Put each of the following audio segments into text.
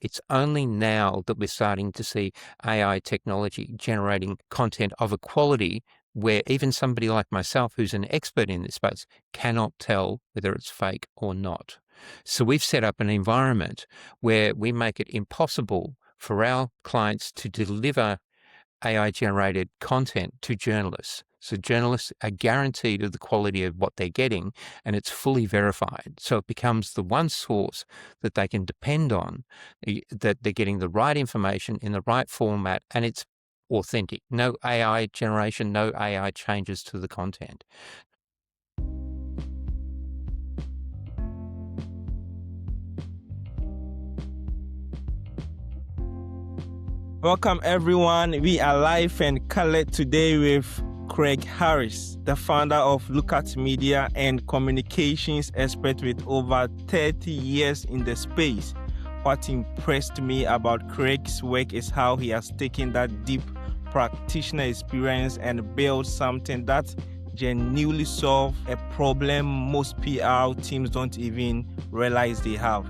It's only now that we're starting to see AI technology generating content of a quality where even somebody like myself, who's an expert in this space, cannot tell whether it's fake or not. So we've set up an environment where we make it impossible for our clients to deliver AI-generated content to journalists. So journalists are guaranteed of the quality of what they're getting, and it's fully verified. So it becomes the one source that they can depend on, that they're getting the right information in the right format, and it's authentic. No AI generation, no AI changes to the content. Welcome everyone. We are live and colored today with Craig Harris, the founder of Lookat Media and communications expert with over 30 years in the space. What impressed me about Craig's work is how he has taken that deep practitioner experience and built something that genuinely solves a problem most PR teams don't even realize they have.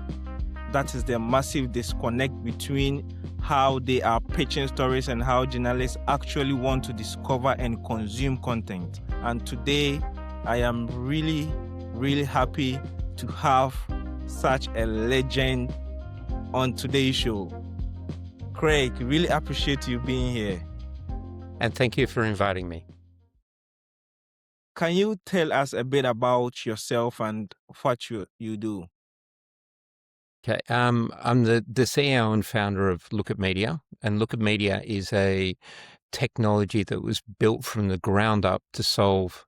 That is the massive disconnect between how they are pitching stories and how journalists actually want to discover and consume content. And today, I am really, really happy to have such a legend on today's show. Craig, really appreciate you being here. And thank you for inviting me. Can you tell us a bit about yourself and what you do? Okay, I'm the CEO and founder of Lookat Media, and Lookat Media is a technology that was built from the ground up to solve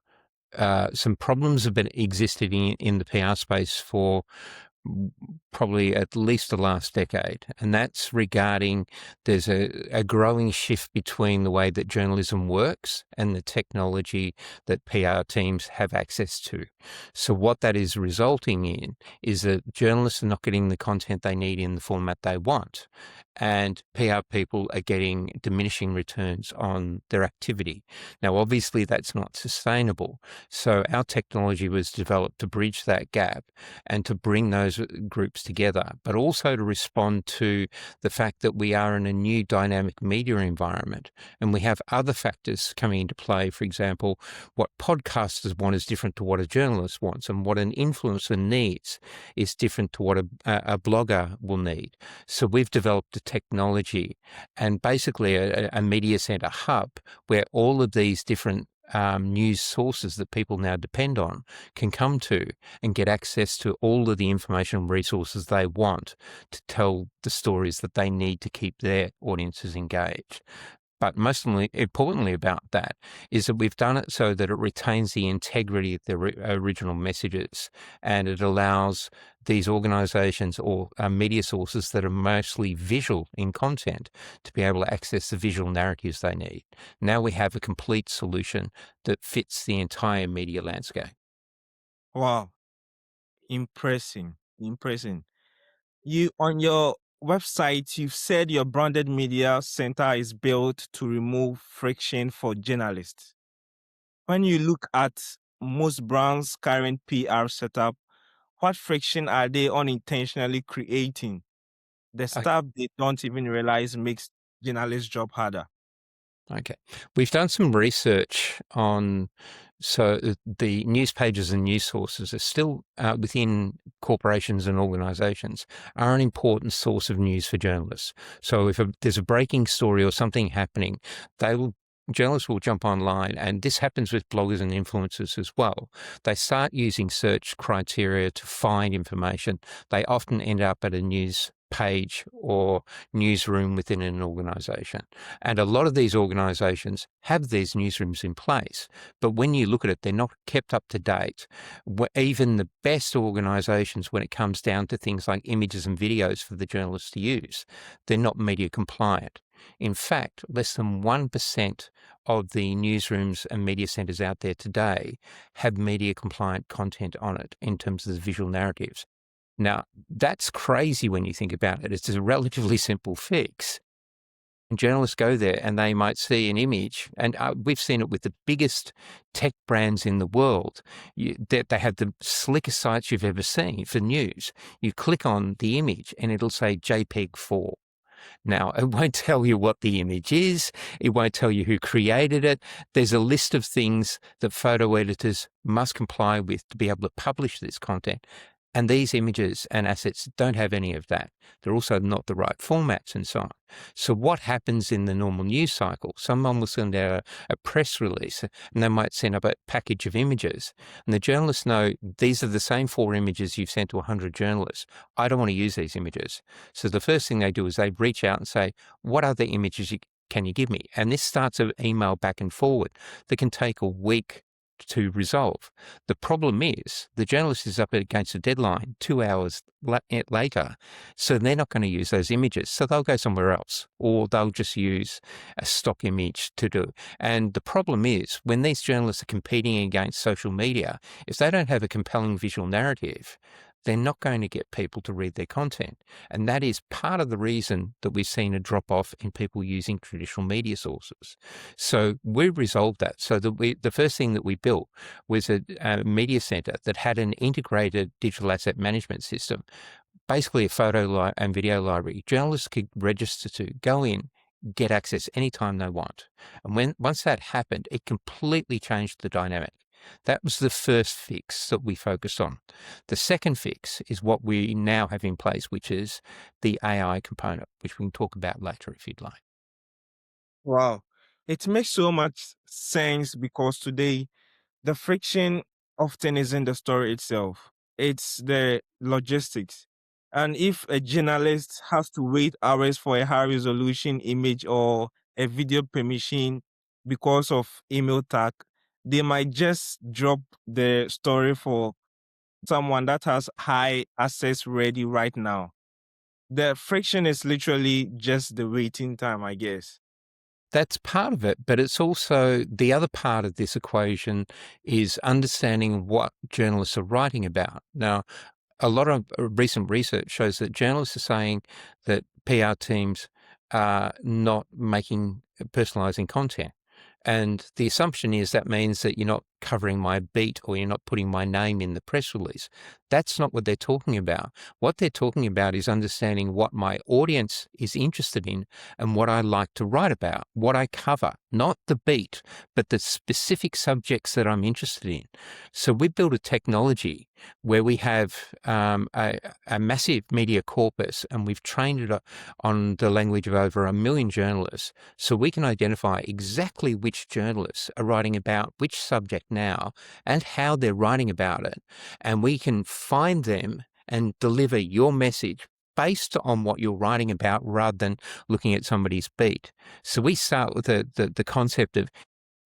some problems that have existed in the PR space for probably at least the last decade, and that's regarding there's a growing shift between the way that journalism works and the technology that PR teams have access to. So what that is resulting in is that journalists are not getting the content they need in the format they want, and PR people are getting diminishing returns on their activity. Now, obviously, that's not sustainable. So our technology was developed to bridge that gap and to bring those groups together, but also to respond to the fact that we are in a new dynamic media environment, and we have other factors coming into play. For example, what podcasters want is different to what a journalist wants, and what an influencer needs is different to what a blogger will need. So we've developed a technology and basically a media center hub where all of these different news sources that people now depend on can come to and get access to all of the information and resources they want to tell the stories that they need to keep their audiences engaged. But most importantly about that is that we've done it so that it retains the integrity of the original messages, and it allows these organizations or media sources that are mostly visual in content to be able to access the visual narratives they need. Now we have a complete solution that fits the entire media landscape. Wow, impressing. You, on your website, you've said your branded media center is built to remove friction for journalists. When you look at most brands' current PR setup, what friction are they unintentionally creating? The stuff they don't even realize makes journalists' job harder. Okay. We've done some research on, so the news pages and news sources are still within corporations and organizations are an important source of news for journalists. So if there's a breaking story or something happening, journalists will jump online, and this happens with bloggers and influencers as well. They start using search criteria to find information. They often end up at a news page or newsroom within an organization. And a lot of these organizations have these newsrooms in place. But when you look at it, they're not kept up to date. Even the best organizations, when it comes down to things like images and videos for the journalists to use, they're not media compliant. In fact, less than 1% of the newsrooms and media centers out there today have media compliant content on it in terms of the visual narratives. Now, that's crazy when you think about it. It's a relatively simple fix. journalists go there and they might see an image, and we've seen it with the biggest tech brands in the world. They have the slickest sites you've ever seen for news. You click on the image and it'll say JPEG 4. Now, it won't tell you what the image is. It won't tell you who created it. There's a list of things that photo editors must comply with to be able to publish this content. And these images and assets don't have any of that. They're also not the right formats and so on. So what happens in the normal news cycle? Someone will send out a press release and they might send up a package of images. And the journalists know these are the same 4 images you've sent to 100 journalists. I don't want to use these images. So the first thing they do is they reach out and say, what other images can you give me? And this starts an email back and forward that can take a week to resolve. The problem is the journalist is up against a deadline 2 hours later, so they're not going to use those images. So they'll go somewhere else, or they'll just use a stock image to do. And the problem is when these journalists are competing against social media, if they don't have a compelling visual narrative, they're not going to get people to read their content. And that is part of the reason that we've seen a drop off in people using traditional media sources. So we resolved that. So the first thing that we built was a media center that had an integrated digital asset management system, basically a photo and video library. Journalists could register to go in, get access anytime they want. And once that happened, it completely changed the dynamic. That was the first fix that we focused on. The second fix is what we now have in place, which is the AI component, which we can talk about later if you'd like. Wow. It makes so much sense because today the friction often isn't the story itself, it's the logistics. And if a journalist has to wait hours for a high resolution image or a video permission because of email tag, they might just drop the story for someone that has high access ready right now. The friction is literally just the waiting time, I guess. That's part of it, but it's also the other part of this equation is understanding what journalists are writing about. Now, a lot of recent research shows that journalists are saying that PR teams are not personalizing content. And the assumption is that means that you're not covering my beat or you're not putting my name in the press release. That's not what they're talking about. What they're talking about is understanding what my audience is interested in and what I like to write about, what I cover, not the beat, but the specific subjects that I'm interested in. So we built a technology where we have a massive media corpus and we've trained it on the language of over 1 million journalists. So we can identify exactly which journalists are writing about which subject now and how they're writing about it. And we can find them and deliver your message based on what you're writing about rather than looking at somebody's beat. So we start with the concept of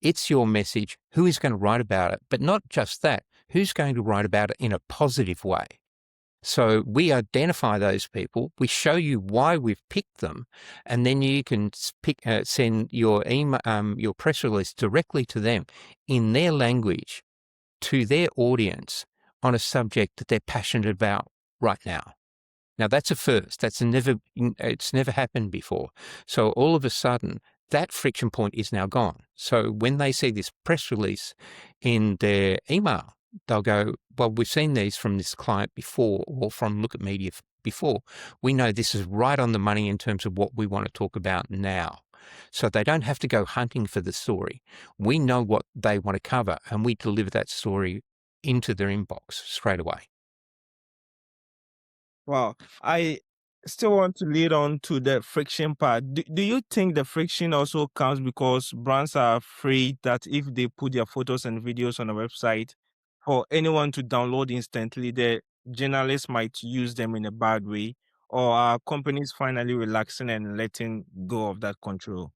it's your message, who is going to write about it, but not just that, who's going to write about it in a positive way. So we identify those people, we show you why we've picked them, and then you can send your email, your press release directly to them in their language to their audience on a subject that they're passionate about right now. Now that's a first. It's never happened before. So all of a sudden, that friction point is now gone. So when they see this press release in their email, they'll go, well, we've seen these from this client before or from Lookat Media before. We know this is right on the money in terms of what we want to talk about now. So they don't have to go hunting for the story. We know what they want to cover and we deliver that story into their inbox straight away. Wow. I still want to lead on to the friction part. Do you think the friction also comes because brands are afraid that if they put their photos and videos on a website for anyone to download instantly, the journalists might use them in a bad way? Or are companies finally relaxing and letting go of that control?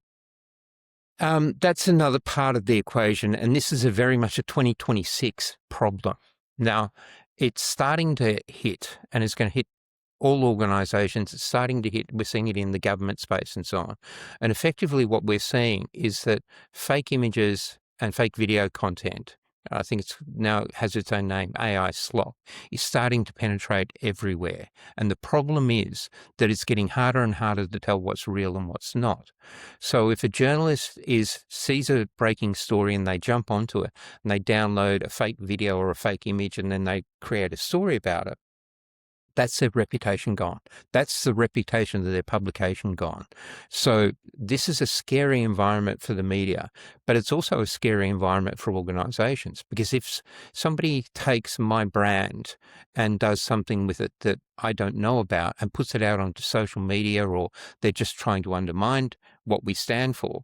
That's another part of the equation, and this is very much a 2026 problem. Now, it's starting to hit, and it's going to hit all organisations. It's starting to hit. We're seeing it in the government space and so on. And effectively what we're seeing is that fake images and fake video content I think it's now has its own name, AI slop, is starting to penetrate everywhere. And the problem is that it's getting harder and harder to tell what's real and what's not. So if a journalist sees a breaking story and they jump onto it and they download a fake video or a fake image and then they create a story about it, that's their reputation gone. That's the reputation of their publication gone. So this is a scary environment for the media, but it's also a scary environment for organizations, because if somebody takes my brand and does something with it that I don't know about and puts it out onto social media, or they're just trying to undermine what we stand for,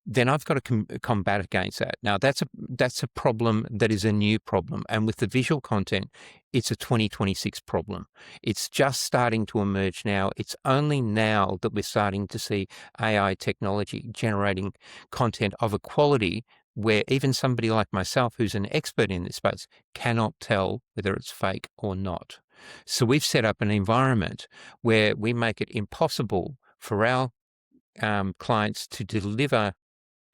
then I've got to combat against that. Now, that's a problem that is a new problem. And with the visual content, it's a 2026 problem. It's just starting to emerge now. It's only now that we're starting to see AI technology generating content of a quality where even somebody like myself, who's an expert in this space, cannot tell whether it's fake or not. So we've set up an environment where we make it impossible for our clients to deliver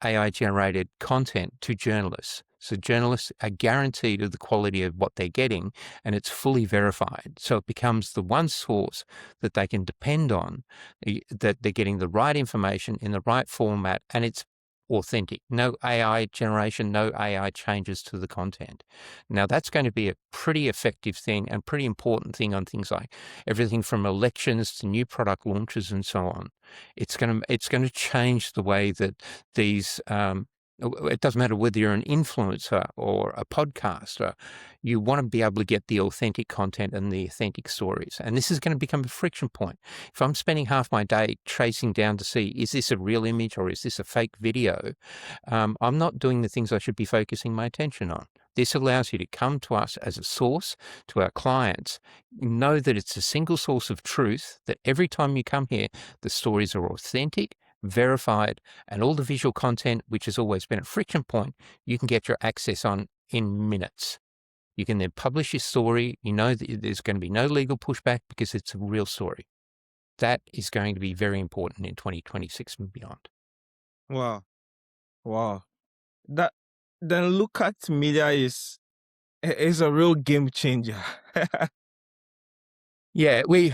AI-generated content to journalists. So journalists are guaranteed of the quality of what they're getting, and it's fully verified. So it becomes the one source that they can depend on, that they're getting the right information in the right format, and it's authentic. No AI generation, no AI changes to the content. Now, that's going to be a pretty effective thing and pretty important thing on things like everything from elections to new product launches and so on. It's going to change the way that these it doesn't matter whether you're an influencer or a podcaster, you want to be able to get the authentic content and the authentic stories. And this is going to become a friction point. If I'm spending half my day chasing down to see, is this a real image or is this a fake video? I'm not doing the things I should be focusing my attention on. This allows you to come to us as a source to our clients, know that it's a single source of truth, that every time you come here, the stories are authentic, verified, and all the visual content, which has always been a friction point, you can get your access on in minutes. You can then publish your story. You know that there's going to be no legal pushback because it's a real story. That is going to be very important in 2026 and beyond. Wow. That then Lookat Media is a real game changer. Yeah, we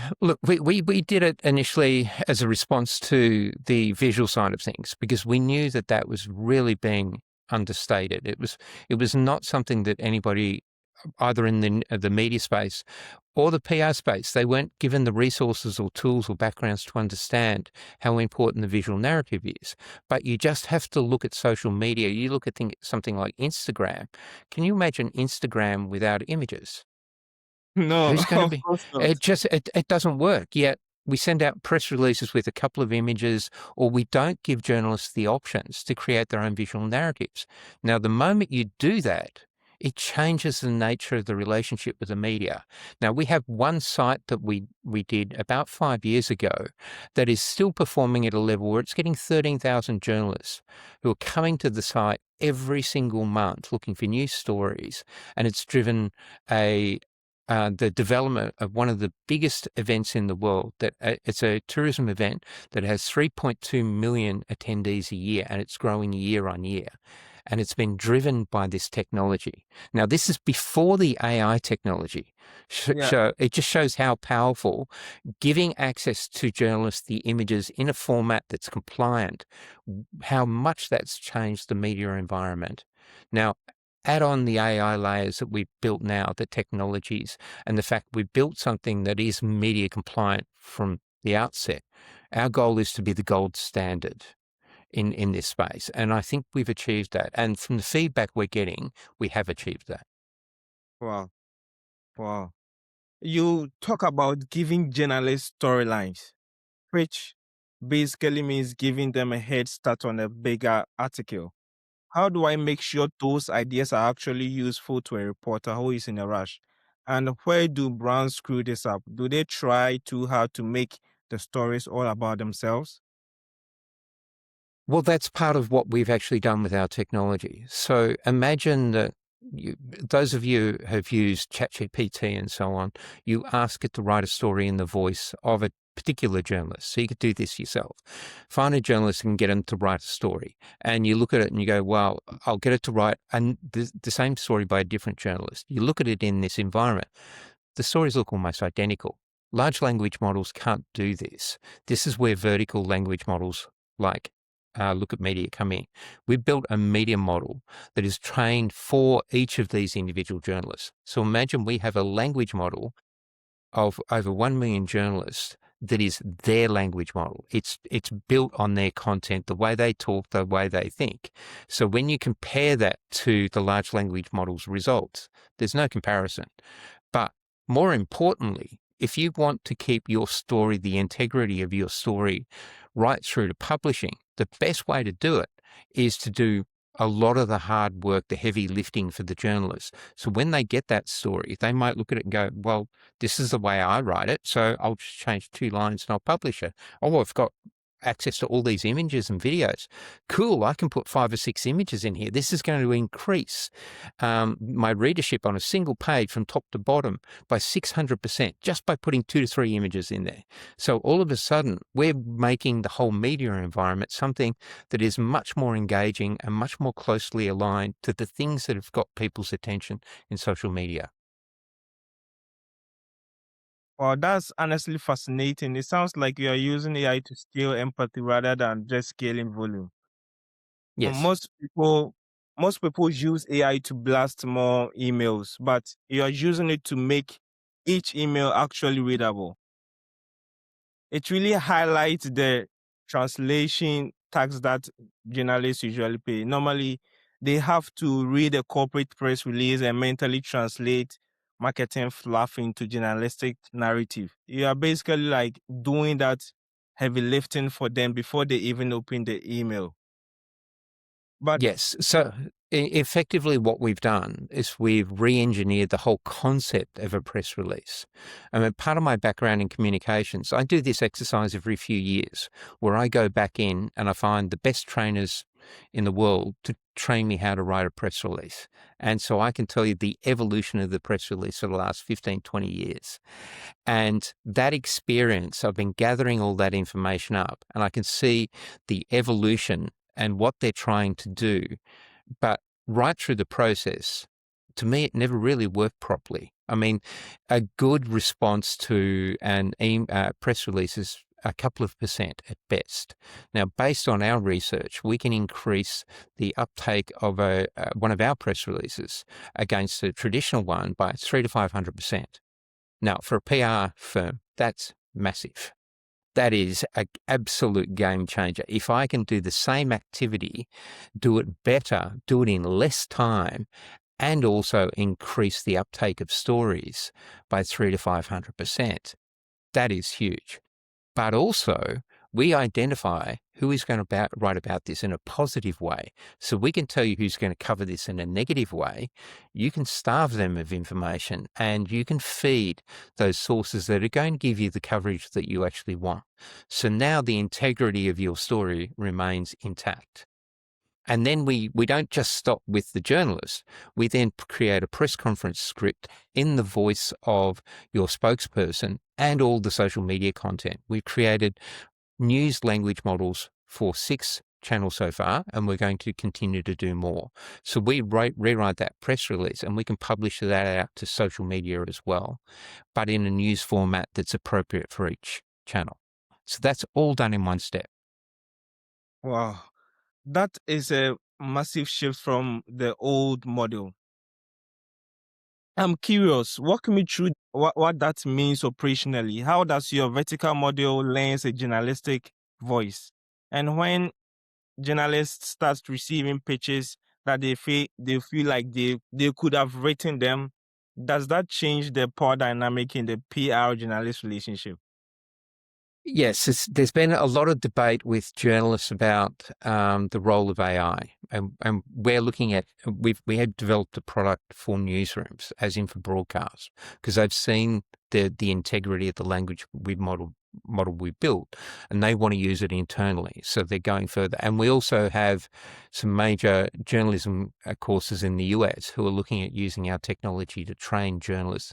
did it initially as a response to the visual side of things, because we knew that was really being understated. It was not something that anybody, either in the media space or the PR space, they weren't given the resources or tools or backgrounds to understand how important the visual narrative is. But you just have to look at social media. You look at something like Instagram. Can you imagine Instagram without images? No, Who's going to of be? course not. It doesn't work. Yet we send out press releases with a couple of images, or we don't give journalists the options to create their own visual narratives. Now, the moment you do that, it changes the nature of the relationship with the media. Now, we have one site that we did about 5 years ago that is still performing at a level where it's getting 13,000 journalists who are coming to the site every single month looking for new stories, and it's driven the development of one of the biggest events in the world. That it's a tourism event that has 3.2 million attendees a year, and it's growing year on year. And it's been driven by this technology. Now, this is before the AI technology. It just shows how powerful giving access to journalists the images in a format that's compliant, how much that's changed the media environment. Now, add on the AI layers that we've built now, the technologies, and the fact we built something that is media compliant from the outset. Our goal is to be the gold standard in this space. And I think we've achieved that. And from the feedback we're getting, we have achieved that. Wow. You talk about giving journalists storylines, which basically means giving them a head start on a bigger article. How do I make sure those ideas are actually useful to a reporter who is in a rush? And where do brands screw this up? Do they try too hard to make the stories all about themselves? Well, that's part of what we've actually done with our technology. So imagine that those of you who have used ChatGPT and so on, you ask it to write a story in the voice of a particular journalist. So you could do this yourself. Find a journalist and get them to write a story. And you look at it and you go, well, I'll get it to write the same story by a different journalist. You look at it in this environment, the stories look almost identical. Large language models can't do this. This is where vertical language models like Lookat Media come in. We've built a media model that is trained for each of these individual journalists. So imagine we have a language model of over 1 million journalists that is their language model. It's built on their content, the way they talk, the way they think. So when you compare that to the large language model's results, there's no comparison. But more importantly, if you want to keep your story, the integrity of your story right through to publishing, the best way to do it is to do a lot of the hard work, the heavy lifting for the journalists. So when they get that story, they might look at it and go, well, this is the way I write it, so I'll just change 2 lines and I'll publish it. Oh, I've got access to all these images and videos. Cool, I can put 5 or 6 images in here. This is going to increase my readership on a single page from top to bottom by 600% just by putting 2 to 3 images in there. So all of a sudden, we're making the whole media environment something that is much more engaging and much more closely aligned to the things that have got people's attention in social media. Well, that's honestly fascinating. It sounds like you are using AI to scale empathy rather than just scaling volume. Um, Yes. Most people, most people use AI to blast more emails, but you are using it to make each email actually readable. It really highlights the translation tax that journalists usually pay. Normally, they have to read a corporate press release and mentally translate marketing fluff into journalistic narrative. You are basically like doing that heavy lifting for them before they even open the email. But Yes. So effectively, what we've done is we've re-engineered the whole concept of a press release. I mean, part of my background in communications, I do this exercise every few years where I go back in and I find the best trainers in the world to train me how to write a press release. And so I can tell you the evolution of the press release for the last 15, 20 years. And that experience, I've been gathering all that information up and I can see the evolution and what they're trying to do. But right through the process, to me, it never really worked properly. I mean, a good response to an press release is a couple of percent at best. Now, based on our research, we can increase the uptake of one of our press releases against a traditional one by 300 to 500%. Now, for a PR firm, that's massive. That is an absolute game changer. If I can do the same activity, do it better, do it in less time, and also increase the uptake of stories by 300 to 500%, that is huge. But also, we identify who is going to write about this in a positive way. So we can tell you who's going to cover this in a negative way. You can starve them of information and you can feed those sources that are going to give you the coverage that you actually want. So now the integrity of your story remains intact. And then we don't just stop with the journalist. We then create a press conference script in the voice of your spokesperson and all the social media content. We've created news language models for 6 channels so far, and we're going to continue to do more. So we rewrite that press release and we can publish that out to social media as well, but in a news format that's appropriate for each channel. So that's all done in one step. wow, that is a massive shift from the old model. I'm curious, walk me through what that means operationally. How does your vertical model lends a journalistic voice? And when journalists start receiving pitches that they feel like they could have written them, does that change the power dynamic in the PR journalist relationship? Yes, there's been a lot of debate with journalists about the role of AI, and we're looking at we have developed a product for newsrooms, as in for broadcast, because they've seen the integrity of the language model we built, and they want to use it internally, so they're going further. And we also have some major journalism courses in the US who are looking at using our technology to train journalists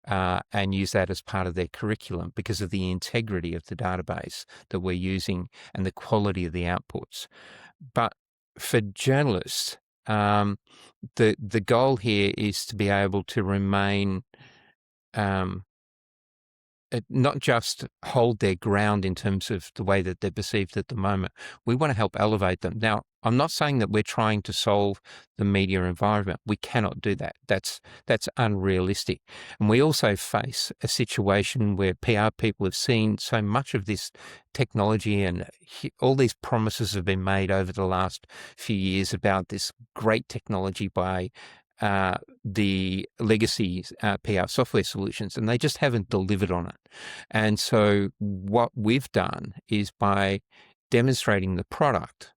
and use that as part of their curriculum because of the integrity of the database that we're using and the quality of the outputs. But for journalists, the goal here is to be able to remain not just hold their ground in terms of the way that they're perceived at the moment. We want to help elevate them. Now, I'm not saying that we're trying to solve the media environment. We cannot do that. That's unrealistic. And we also face a situation where PR people have seen so much of this technology, and all these promises have been made over the last few years about this great technology by the legacy PR software solutions, and they just haven't delivered on it. And so what we've done is, by demonstrating the product,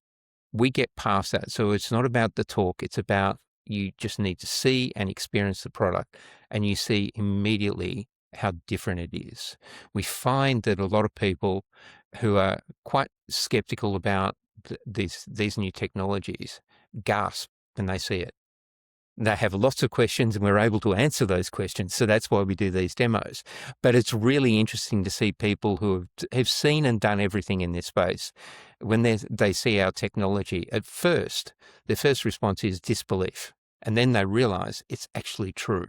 we get past that. So it's not about the talk, it's about you just need to see and experience the product, and you see immediately how different it is. We find that a lot of people who are quite skeptical about these new technologies gasp when they see it. They have lots of questions, and we're able to answer those questions. So that's why we do these demos. But it's really interesting to see people who have seen and done everything in this space. When they see our technology, at first, their first response is disbelief. And then they realize it's actually true.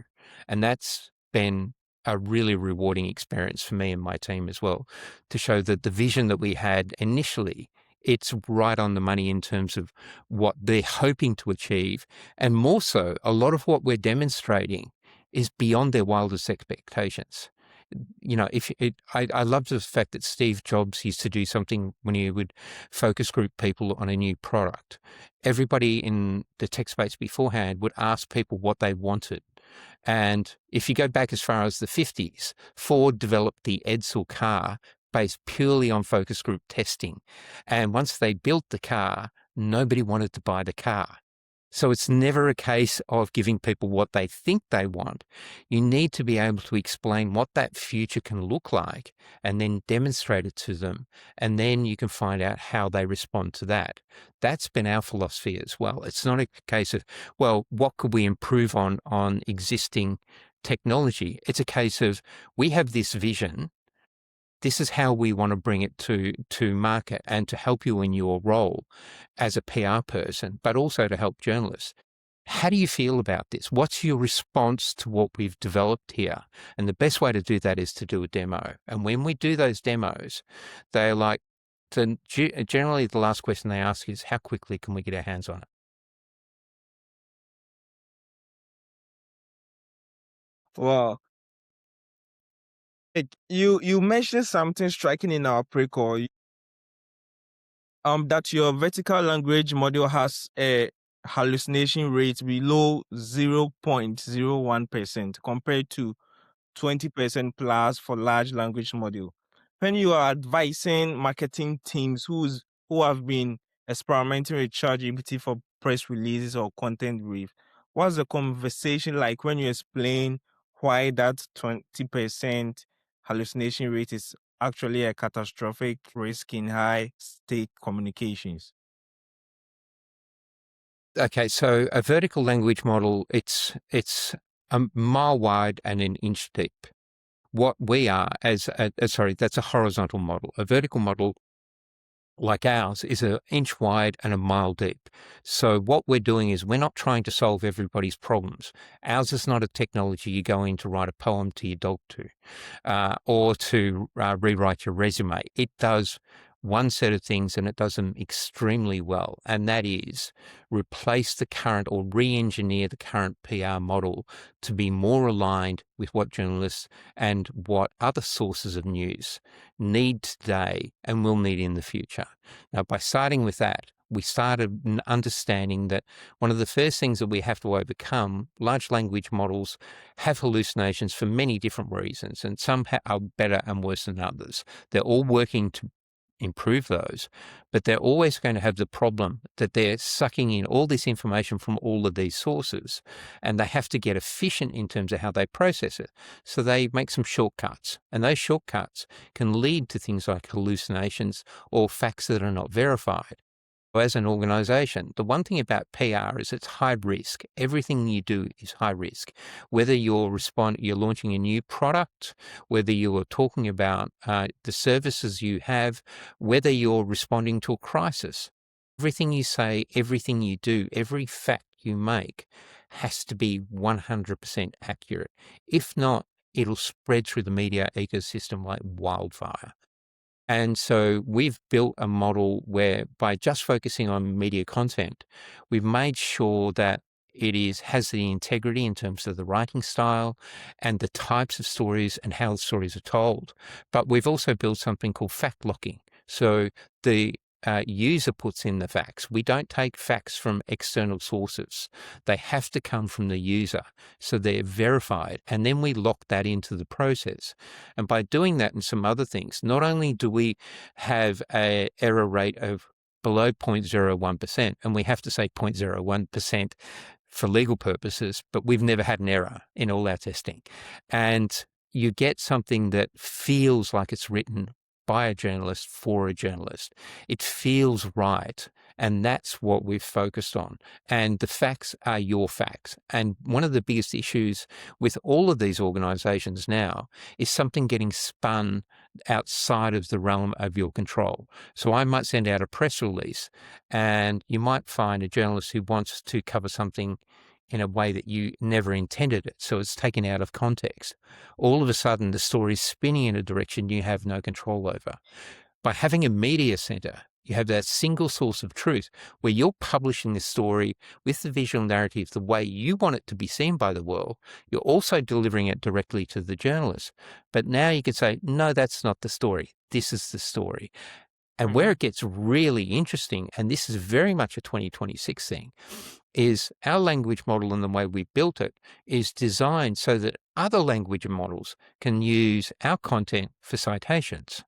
And that's been a really rewarding experience for me and my team as well, to show that the vision that we had initially, it's right on the money in terms of what they're hoping to achieve. And more so, a lot of what we're demonstrating is beyond their wildest expectations. You know, I love the fact that Steve Jobs used to do something when he would focus group people on a new product. Everybody in the tech space beforehand would ask people what they wanted. And if you go back as far as the 50s, Ford developed the Edsel car based purely on focus group testing. And once they built the car, nobody wanted to buy the car. So it's never a case of giving people what they think they want. You need to be able to explain what that future can look like and then demonstrate it to them. And then you can find out how they respond to that. That's been our philosophy as well. It's not a case of, well, what could we improve on existing technology? It's a case of, we have this vision. This is how we want to bring it to market and to help you in your role as a PR person, but also to help journalists. How do you feel about this? What's your response to what we've developed here? And the best way to do that is to do a demo. And when we do those demos, they're like, generally the last question they ask is, how quickly can we get our hands on it? Well, you mentioned something striking in our pre-call, that your vertical language model has a hallucination rate below 0.01% compared to 20% plus for large language model. When you are advising marketing teams who have been experimenting with ChatGPT for press releases or content brief, what's the conversation like when you explain why that 20% hallucination rate is actually a catastrophic risk in high stake communications? Okay, so a vertical language model, it's a mile wide and an inch deep. What we are that's a horizontal model. A vertical model like ours is an inch wide and a mile deep. So what we're doing is, we're not trying to solve everybody's problems. Ours is not a technology you go in to write a poem to your dog to, or to rewrite your resume. It does one set of things, and it does them extremely well. And that is replace the current, or re-engineer the current PR model to be more aligned with what journalists and what other sources of news need today and will need in the future. Now, by starting with that, we started understanding that one of the first things that we have to overcome, large language models have hallucinations for many different reasons, and some are better and worse than others. They're all working to improve those, but they're always going to have the problem that they're sucking in all this information from all of these sources, and they have to get efficient in terms of how they process it. So they make some shortcuts, and those shortcuts can lead to things like hallucinations or facts that are not verified. as an organization, the one thing about PR is it's high risk. Everything you do is high risk. Whether you're launching a new product, whether you're talking about the services you have, whether you're responding to a crisis, everything you say, everything you do, every fact you make has to be 100% accurate. If not, it'll spread through the media ecosystem like wildfire. And so we've built a model where by just focusing on media content, we've made sure that has the integrity in terms of the writing style and the types of stories and how the stories are told. But we've also built something called fact locking. So the user puts in the facts. We don't take facts from external sources. They have to come from the user. So they're verified. And then we lock that into the process. And by doing that and some other things, not only do we have an error rate of below 0.01%, and we have to say 0.01% for legal purposes, but we've never had an error in all our testing. And you get something that feels like it's written by a journalist for a journalist. It feels right. And that's what we've focused on. And the facts are your facts. And one of the biggest issues with all of these organizations now is something getting spun outside of the realm of your control. So I might send out a press release, and you might find a journalist who wants to cover something in a way that you never intended it. So it's taken out of context. All of a sudden, the story's spinning in a direction you have no control over. By having a media center, you have that single source of truth where you're publishing the story with the visual narrative the way you want it to be seen by the world. You're also delivering it directly to the journalist. But now you can say, no, that's not the story. This is the story. And where it gets really interesting, and this is very much a 2026 thing, is our language model and the way we built it is designed so that other language models can use our content for citations.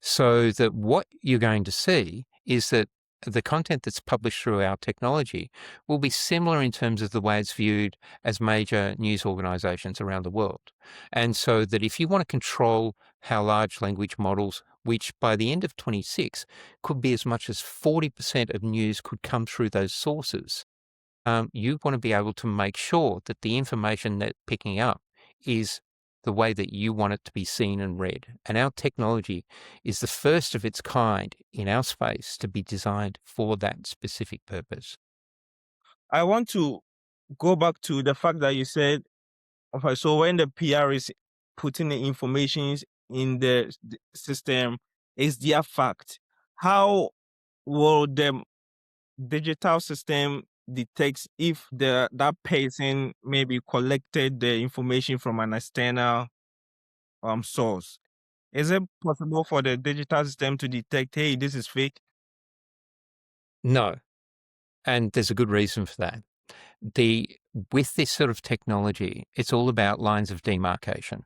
So that what you're going to see is that the content that's published through our technology will be similar in terms of the way it's viewed as major news organizations around the world. And so that if you want to control how large language models, which by the end of 26 could be as much as 40% of news could come through those sources, you want to be able to make sure that the information that picking up is the way that you want it to be seen and read. And our technology is the first of its kind in our space to be designed for that specific purpose. I want to go back to the fact that you said, okay, so when the PR is putting the information in the system, is their fact. How will the digital system detect if that person maybe collected the information from an external source? Is it possible for the digital system to detect, hey, this is fake? No. And there's a good reason for that. With this sort of technology, it's all about lines of demarcation.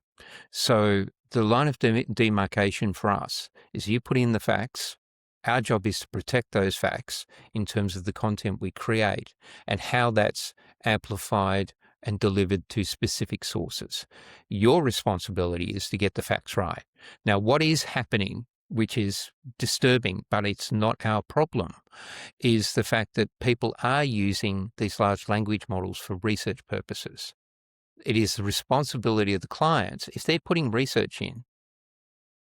So the line of demarcation for us is you put in the facts. Our job is to protect those facts in terms of the content we create and how that's amplified and delivered to specific sources. Your responsibility is to get the facts right. Now, what is happening, which is disturbing, but it's not our problem, is the fact that people are using these large language models for research purposes. It is the responsibility of the clients. If they're putting research in,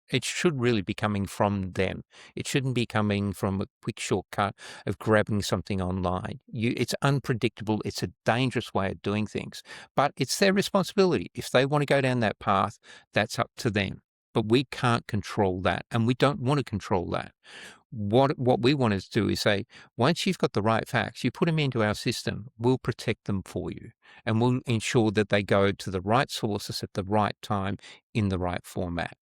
it should really be coming from them. It shouldn't be coming from a quick shortcut of grabbing something online. It's unpredictable. It's a dangerous way of doing things, but it's their responsibility. If they want to go down that path, that's up to them. But we can't control that, and we don't want to control that. What we want to do is say, once you've got the right facts, you put them into our system, we'll protect them for you, and we'll ensure that they go to the right sources at the right time in the right format.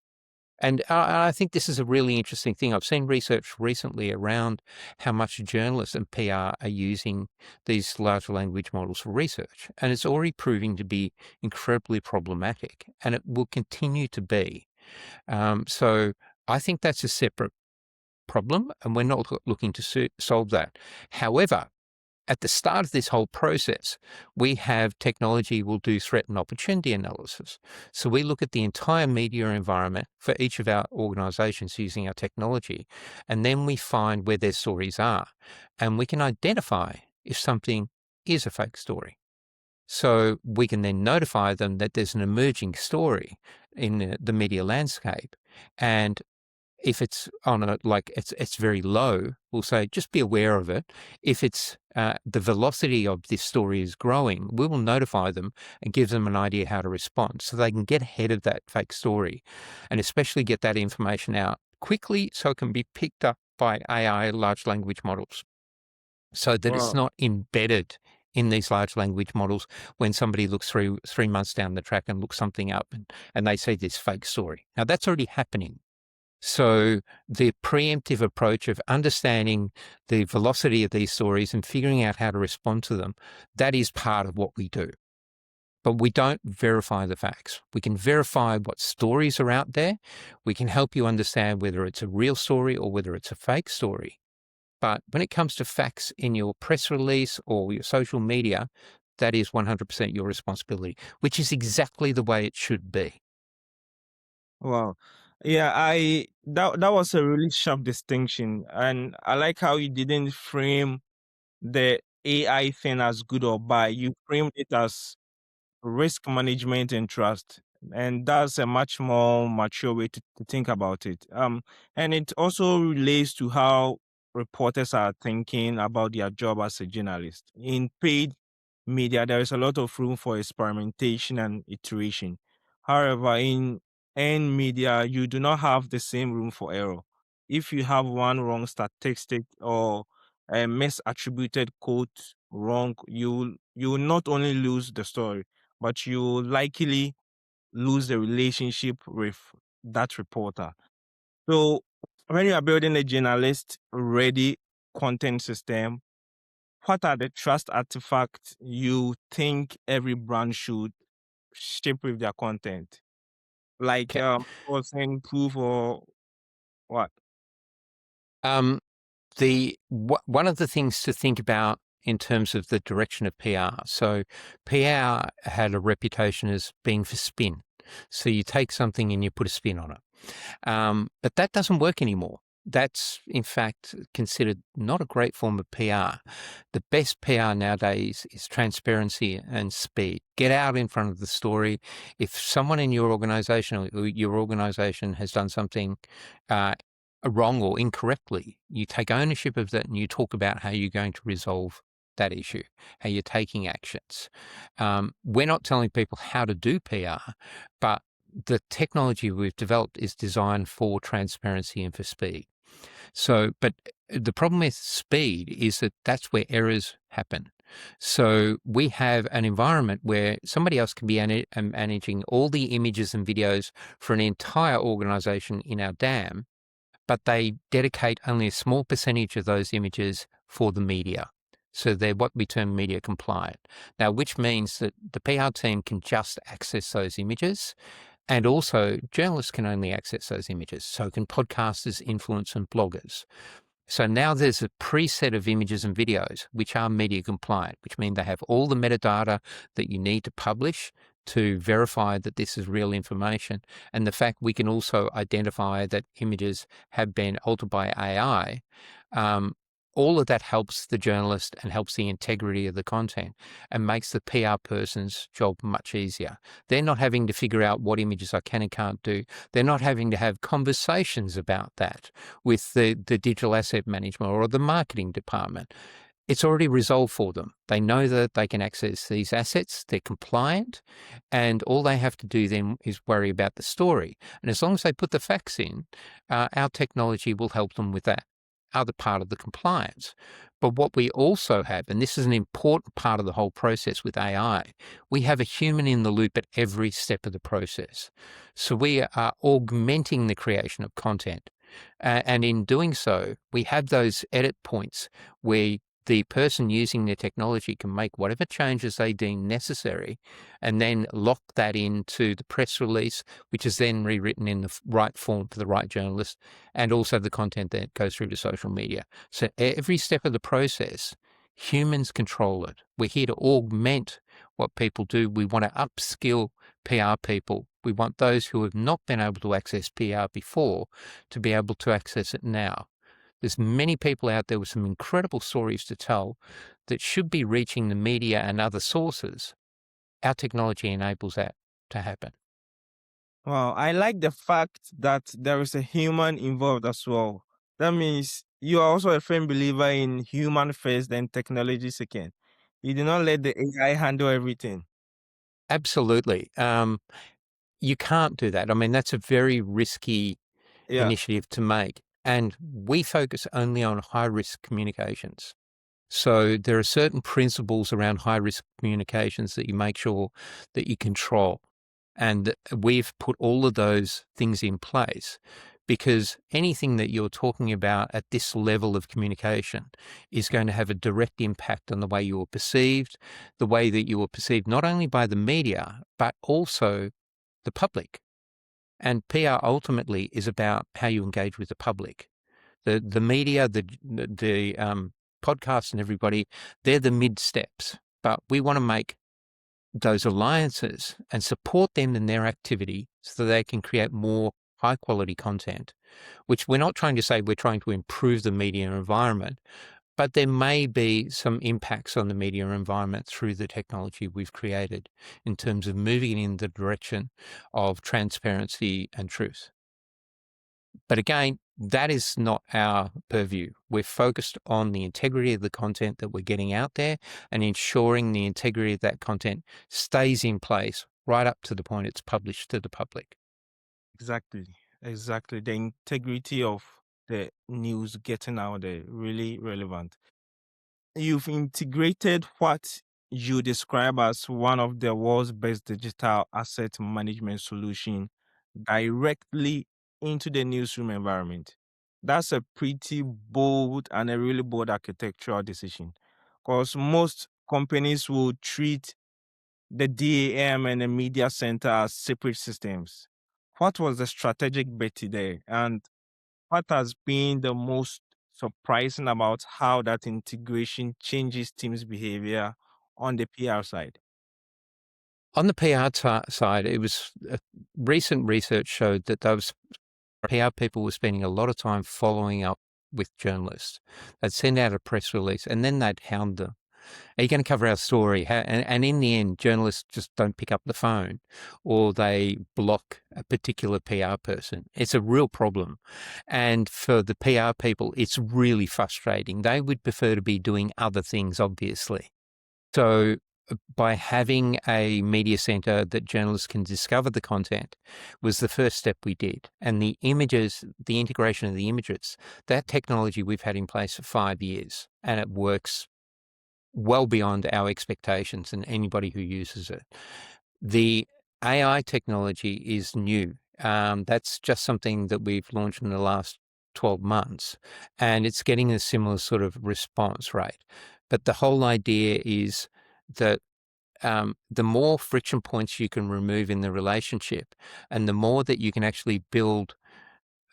And I think this is a really interesting thing. I've seen research recently around how much journalists and PR are using these large language models for research. And it's already proving to be incredibly problematic, and it will continue to be. So I think that's a separate problem, and we're not looking to solve that. However, at the start of this whole process, we have technology will do threat and opportunity analysis. So we look at the entire media environment for each of our organizations using our technology, and then we find where their stories are, and we can identify if something is a fake story. So we can then notify them that there's an emerging story in the media landscape. And if it's on a, like it's very low, we'll say, just be aware of it. If it's the velocity of this story is growing, we will notify them and give them an idea how to respond so they can get ahead of that fake story, and especially get that information out quickly so it can be picked up by AI, large language models, so that it's Wow. not embedded in these large language models when somebody looks through 3 months down the track and looks something up and they see this fake story. Now, that's already happening. So the preemptive approach of understanding the velocity of these stories and figuring out how to respond to them, that is part of what we do. But we don't verify the facts. We can verify what stories are out there. We can help you understand whether it's a real story or whether it's a fake story. But when it comes to facts in your press release or your social media, that is 100% your responsibility, which is exactly the way it should be. Wow. Yeah, that was a really sharp distinction. And I like how you didn't frame the AI thing as good or bad. You framed it as risk management and trust. And that's a much more mature way to think about it. And it also relates to how reporters are thinking about their job as a journalist. In paid media, there is a lot of room for experimentation and iteration. However, in earned media, you do not have the same room for error. If you have one wrong statistic or a misattributed quote wrong, you will not only lose the story, but you will likely lose the relationship with that reporter. So when you are building a journalist ready content system, what are the trust artifacts you think every brand should ship with their content? Like Okay. saying proof or what? Um, one of the things to think about in terms of the direction of PR. So PR had a reputation as being for spin. So you take something and you put a spin on it. But that doesn't work anymore. That's, in fact, considered not a great form of PR. The best PR nowadays is transparency and speed. Get out in front of the story. If someone in your organization or your organization has done something wrong or incorrectly, you take ownership of that and you talk about how you're going to resolve that issue, how you're taking actions. We're not telling people how to do PR, but the technology we've developed is designed for transparency and for speed. So, but the problem with speed is that that's where errors happen. So we have an environment where somebody else can be managing all the images and videos for an entire organization in our dam, but they dedicate only a small percentage of those images for the media. So they're what we term media compliant. Now, which means that the PR team can just access those images, and also journalists can only access those images. So can podcasters, influencers, and bloggers. So now there's a preset of images and videos which are media compliant, which mean they have all the metadata that you need to publish to verify that this is real information. And the fact we can also identify that images have been altered by AI, all of that helps the journalist and helps the integrity of the content and makes the PR person's job much easier. They're not having to figure out what images I can and can't do. They're not having to have conversations about that with the digital asset management or the marketing department. It's already resolved for them. They know that they can access these assets, they're compliant, and all they have to do then is worry about the story. And as long as they put the facts in, our technology will help them with that other part of the compliance. But what we also have, and this is an important part of the whole process with AI, we have a human in the loop at every step of the process. So we are augmenting the creation of content. And in doing so, we have those edit points where the person using the technology can make whatever changes they deem necessary and then lock that into the press release, which is then rewritten in the right form for the right journalist, and also the content that goes through to social media. So every step of the process Humans control it. We're here to augment what people do. We want to upskill PR people. We want those who have not been able to access PR before to be able to access it now. There's many people out there with some incredible stories to tell that should be reaching the media and other sources. Our technology enables that to happen. Wow, I like the fact that there is a human involved as well. That means you are also a firm believer in human first and technology second. You do not let the AI handle everything. Absolutely. You can't do that. I mean, that's a very risky Yeah, initiative to make. And we focus only on high risk communications. So there are certain principles around high risk communications that you make sure that you control. And we've put all of those things in place because anything that you're talking about at this level of communication is going to have a direct impact on the way you are perceived, the way that you are perceived not only by the media, but also the public. And PR ultimately is about how you engage with the public. The media, the podcasts and everybody, they're the mid steps. But we want to make those alliances and support them in their activity so they can create more high quality content, which we're not trying to say we're trying to improve the media environment, but there may be some impacts on the media environment through the technology we've created in terms of moving in the direction of transparency and truth. But again, that is not our purview. We're focused on the integrity of the content that we're getting out there and ensuring the integrity of that content stays in place right up to the point it's published to the public. exactly. Exactly. The integrity of the news getting out there, really relevant. You've integrated what you describe as one of the world's best digital asset management solution directly into the newsroom environment. That's a pretty bold and a really bold architectural decision because most companies will treat the DAM and the media center as separate systems. What was the strategic bet there? And what has been the most surprising about how that integration changes teams' behavior on the PR side? On the PR side, it was recent research showed that those PR people were spending a lot of time following up with journalists. They'd send out a press release and then they'd hound them. Are you going to cover our story? And in the end, journalists just don't pick up the phone or they block a particular PR person. It's a real problem. And for the PR people, it's really frustrating. They would prefer to be doing other things, obviously. So by having a media center that journalists can discover the content was the first step we did. And the images, the integration of the images, that technology we've had in place for 5 years and it works well beyond our expectations and anybody who uses it. The AI technology is new. That's just something that we've launched in the last 12 months, and it's getting a similar sort of response rate. But the whole idea is that the more friction points you can remove in the relationship and the more that you can actually build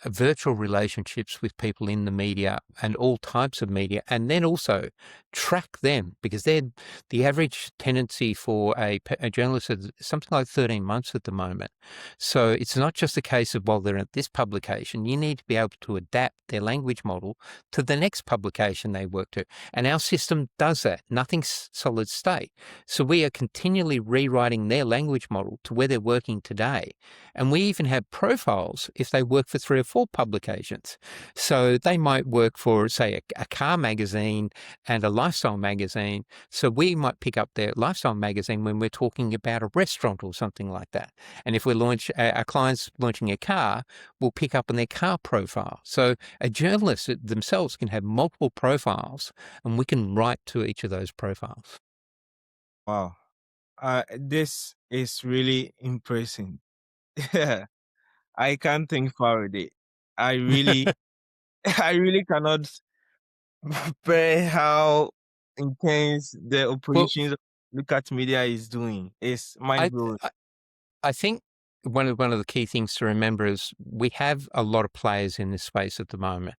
virtual relationships with people in the media and all types of media, and then also track them because they're the average tendency for a journalist is something like 13 months at the moment. So it's not just a case of, well, they're at this publication. You need to be able to adapt their language model to the next publication they work to. And our system does that. Nothing's solid state. So we are continually rewriting their language model to where they're working today. And we even have profiles if they work for 3 or 4 publications. So they might work for, say, a car magazine and a lifestyle magazine. So we might pick up their lifestyle magazine when we're talking about a restaurant or something like that. And if we launch, our clients launching a car, we'll pick up on their car profile. So a journalist themselves can have multiple profiles and we can write to each of those profiles. Wow. This is really impressive. I can't think Faraday. I really, I really cannot bear how intense the Well, operations Lookat Media is doing. It's mind I, blowing. I think one of the key things to remember is we have a lot of players in this space at the moment.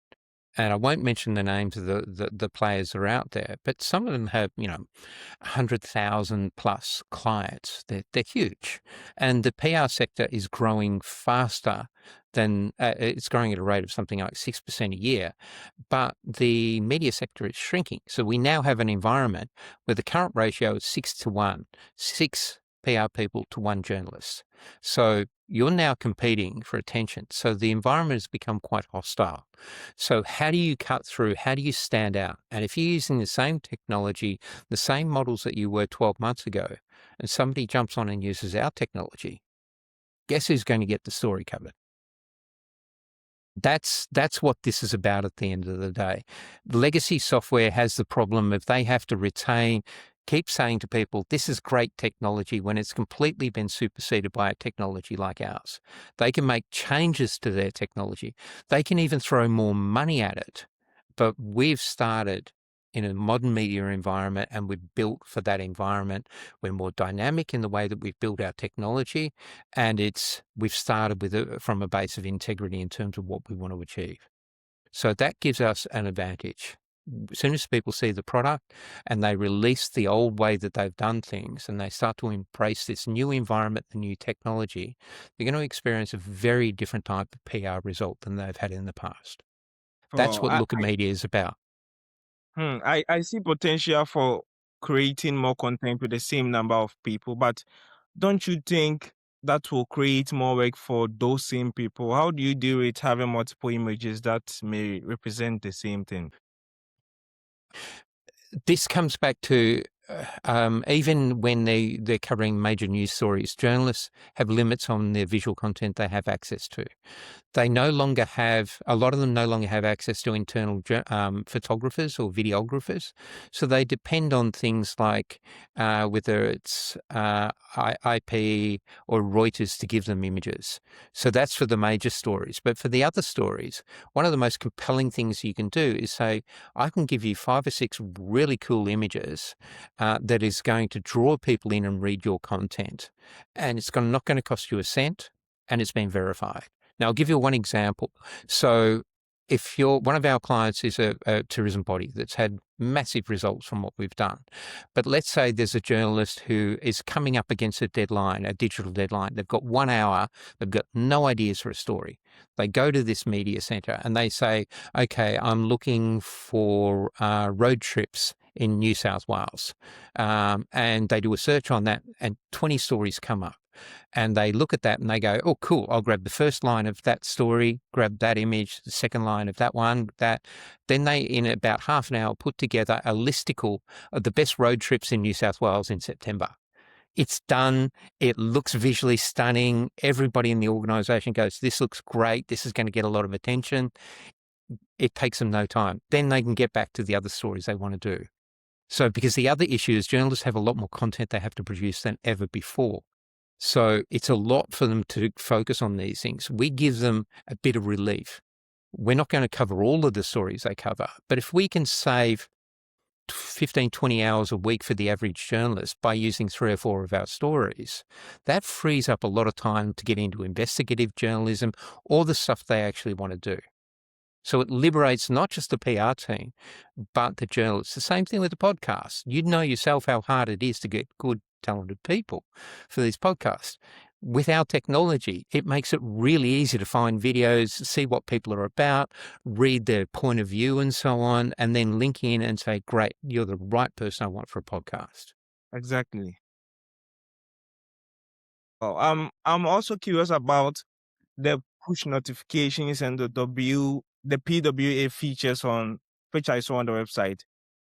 and I won't mention the names of the players that are out there, but some of them have, 100,000 plus clients. They're huge. And the PR sector is growing faster than, it's growing at a rate of something like 6% a year, but the media sector is shrinking. So we now have an environment where the current ratio is 6 to 1, 6 PR people to 1 journalist. So you're now competing for attention. So the environment has become quite hostile. So how do you cut through? How do you stand out? And if you're using the same technology, the same models that you were 12 months ago, and somebody jumps on and uses our technology, guess who's going to get the story covered? That's what this is about at the end of the day. Legacy software has the problem of they have to keep saying to people, this is great technology, when it's completely been superseded by a technology like ours. They can make changes to their technology. They can even throw more money at it. But we've started in a modern media environment, and we're built for that environment. We're more dynamic in the way that we've built our technology, and we've started from a base of integrity in terms of what we want to achieve. So that gives us an advantage. As soon as people see the product and they release the old way that they've done things and they start to embrace this new environment, the new technology, they're going to experience a very different type of PR result than they've had in the past. That's Oh, what Lookat Media is about. I see potential for creating more content with the same number of people, but don't you think that will create more work for those same people? How do you deal with having multiple images that may represent the same thing? This comes back to even when they're covering major news stories, journalists have limits on their visual content they have access to. A lot of them no longer have access to internal photographers or videographers. So they depend on things like whether it's IP or Reuters to give them images. So that's for the major stories. But for the other stories, one of the most compelling things you can do is say, I can give you 5 or 6 really cool images that is going to draw people in and read your content. And it's not going to cost you a cent, and it's been verified. Now, I'll give you one example. So if one of our clients is a tourism body that's had massive results from what we've done, but let's say there's a journalist who is coming up against a deadline, a digital deadline. They've got 1 hour. They've got no ideas for a story. They go to this media center and they say, okay, I'm looking for road trips in New South Wales. And they do a search on that and 20 stories come up. And they look at that and they go, oh, cool, I'll grab the first line of that story, grab that image, the second line of that one, that. Then they, in about half an hour, put together a listicle of the best road trips in New South Wales in September. It's done. It looks visually stunning. Everybody in the organisation goes, this looks great. This is going to get a lot of attention. It takes them no time. Then they can get back to the other stories they want to do. So because the other issue is journalists have a lot more content they have to produce than ever before. So it's a lot for them to focus on these things. We give them a bit of relief. We're not going to cover all of the stories they cover, but if we can save 15, 20 hours a week for the average journalist by using 3 or 4 of our stories, that frees up a lot of time to get into investigative journalism or the stuff they actually want to do. So it liberates not just the PR team, but the journalists. The same thing with the podcast. You know yourself how hard it is to get good, talented people for these podcasts. With our technology, it makes it really easy to find videos, see what people are about, read their point of view and so on, and then link in and say, great, you're the right person I want for a podcast. Exactly. Oh, I'm also curious about the push notifications and the PWA features on which I saw on the website.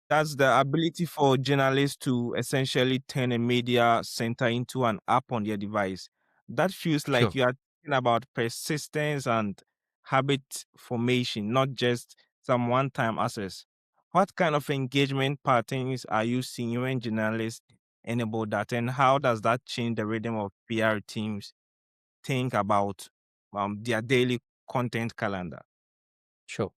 That's the ability for journalists to essentially turn a media center into an app on their device. That feels like Sure. you are talking about persistence and habit formation, not just some one-time access. What kind of engagement patterns are you seeing when journalists enable that, and how does that change the rhythm of PR teams think about their daily content calendar? Sure.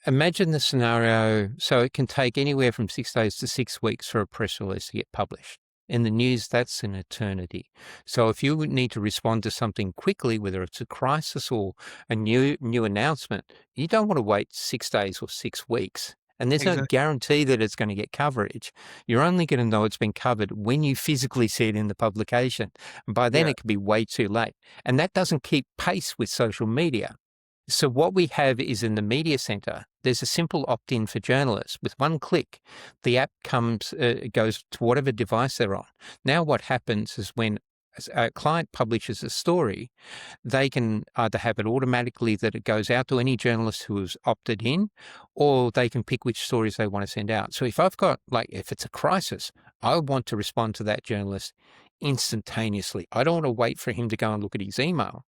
Imagine the scenario. So it can take anywhere from 6 days to 6 weeks for a press release to get published. In the news, that's an eternity. So if you need to respond to something quickly, whether it's a crisis or a new announcement, you don't want to wait 6 days or 6 weeks. And there's no Exactly. guarantee that it's going to get coverage. You're only going to know it's been covered when you physically see it in the publication. And by then, Yeah. it could be way too late. And that doesn't keep pace with social media. So what we have is in the media center, there's a simple opt-in for journalists. With one click, the app goes to whatever device they're on. Now what happens is when a client publishes a story, they can either have it automatically that it goes out to any journalist who has opted in, or they can pick which stories they want to send out. So if I've got, if it's a crisis, I want to respond to that journalist instantaneously. I don't want to wait for him to go and look at his email.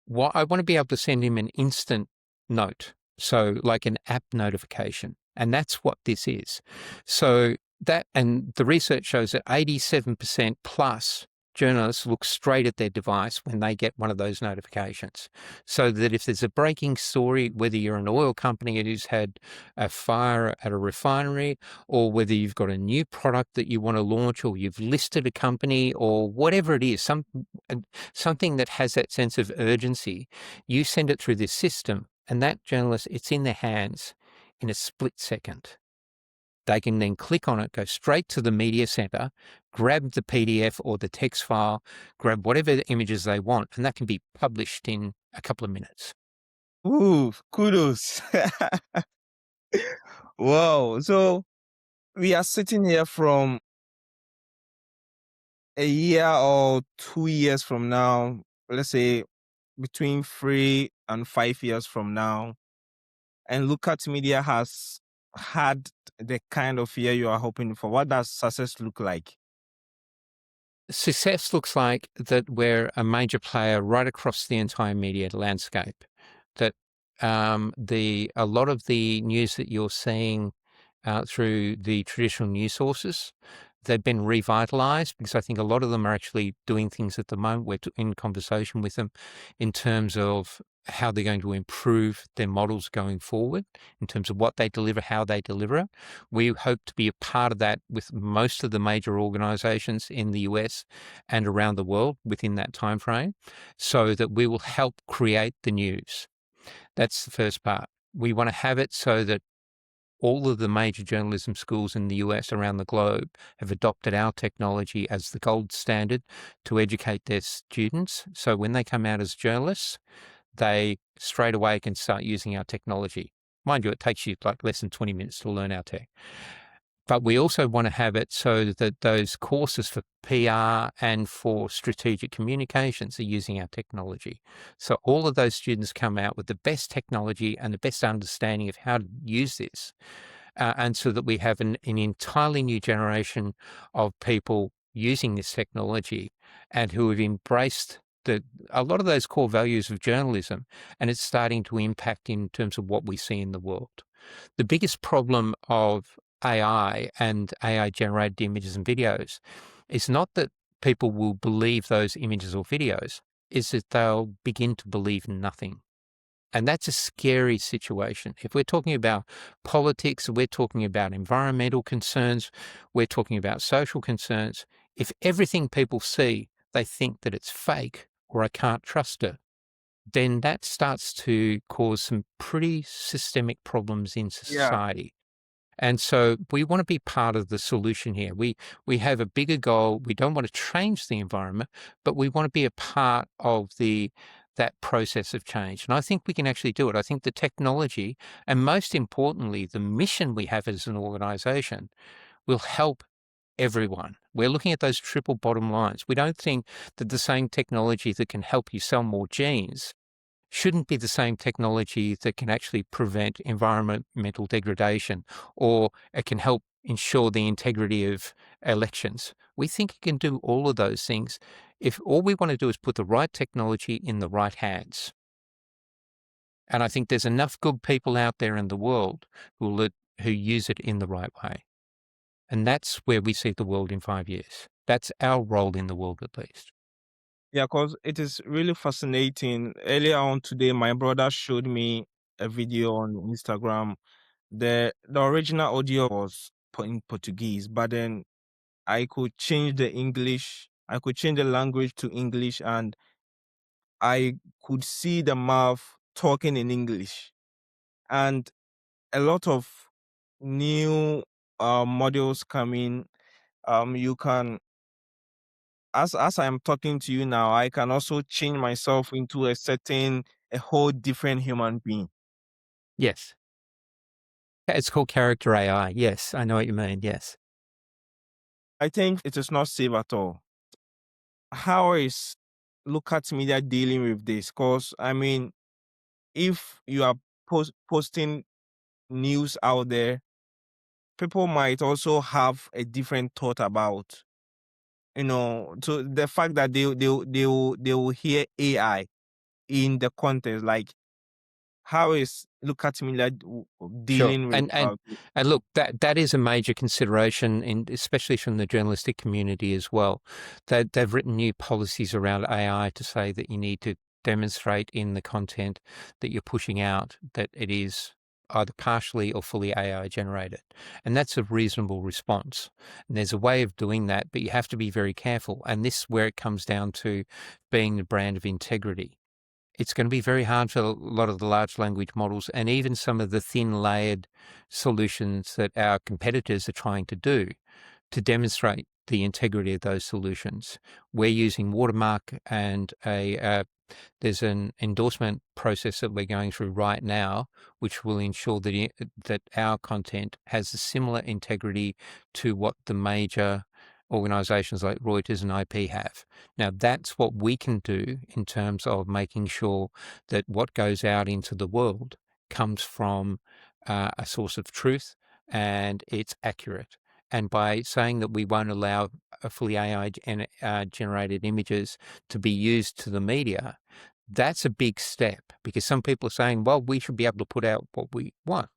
I want to be able to send him an instant note, so like an app notification, and that's what this is. So and the research shows that 87% plus journalists look straight at their device when they get one of those notifications, so that if there's a breaking story, whether you're an oil company who's had a fire at a refinery, or whether you've got a new product that you want to launch, or you've listed a company, or whatever it is, something that has that sense of urgency, you send it through this system, and that journalist, it's in their hands in a split second. They can then click on it, go straight to the media center, grab the PDF or the text file, grab whatever images they want, and that can be published in a couple of minutes. Ooh, kudos. Wow. So we are sitting here from a year or 2 years from now, let's say between 3 and 5 years from now, and Lookat Media has had the kind of year you are hoping for. What does success look like? Success looks like that we're a major player right across the entire media landscape. That a lot of the news that you're seeing through the traditional news sources, they've been revitalized, because I think a lot of them are actually doing things at the moment. We're in conversation with them in terms of how they're going to improve their models going forward, in terms of what they deliver, how they deliver it. We hope to be a part of that with most of the major organizations in the US and around the world within that time frame, so that we will help create the news. That's the first part. We want to have it so that all of the major journalism schools in the US around the globe have adopted our technology as the gold standard to educate their students. So when they come out as journalists, they straight away can start using our technology. Mind you, it takes you like less than 20 minutes to learn our tech. But we also want to have it so that those courses for PR and for strategic communications are using our technology. So all of those students come out with the best technology and the best understanding of how to use this. And so that we have an entirely new generation of people using this technology and who have embraced a lot of those core values of journalism, and it's starting to impact in terms of what we see in the world. The biggest problem of AI and AI-generated images and videos is not that people will believe those images or videos, is that they'll begin to believe nothing. And that's a scary situation. If we're talking about politics, we're talking about environmental concerns, we're talking about social concerns, if everything people see, they think that it's fake or I can't trust it, then that starts to cause some pretty systemic problems in Yeah. society. And so we want to be part of the solution here. We have a bigger goal. We don't want to change the environment, but we want to be a part of that process of change. And I think we can actually do it. I think the technology, and most importantly, the mission we have as an organization, will help everyone. We're looking at those triple bottom lines. We don't think that the same technology that can help you sell more jeans shouldn't be the same technology that can actually prevent environmental degradation, or it can help ensure the integrity of elections. We think it can do all of those things if all we want to do is put the right technology in the right hands. And I think there's enough good people out there in the world who use it in the right way. And that's where we see the world in 5 years. That's our role in the world, at least. Yeah, because it is really fascinating. Earlier on today, my brother showed me a video on Instagram. The original audio was in Portuguese, but then I could change the English, I could change the language to English, and I could see the mouth talking in English. And a lot of new models coming. You can, as I'm talking to you now, I can also change myself into a whole different human being. Yes. It's called character AI. Yes, I know what you mean. Yes. I think it is not safe at all. How is Lookat Media dealing with this? Because I mean, if you are posting news out there, people might also have a different thought about, so the fact that they will hear AI in the context. Like, how is Lookat Media Sure. dealing with? And look, that is a major consideration, especially from the journalistic community as well. They've written new policies around AI to say that you need to demonstrate in the content that you're pushing out that it is either partially or fully AI generated. And that's a reasonable response. And there's a way of doing that, but you have to be very careful. And this is where it comes down to being the brand of integrity. It's going to be very hard for a lot of the large language models and even some of the thin layered solutions that our competitors are trying to do to demonstrate the integrity of those solutions. We're using Watermark, and there's an endorsement process that we're going through right now, which will ensure that our content has a similar integrity to what the major organizations like Reuters and IP have. Now, that's what we can do in terms of making sure that what goes out into the world comes from a source of truth and it's accurate. And by saying that we won't allow fully AI generated images to be used to the media, that's a big step, because some people are saying, well, we should be able to put out what we want.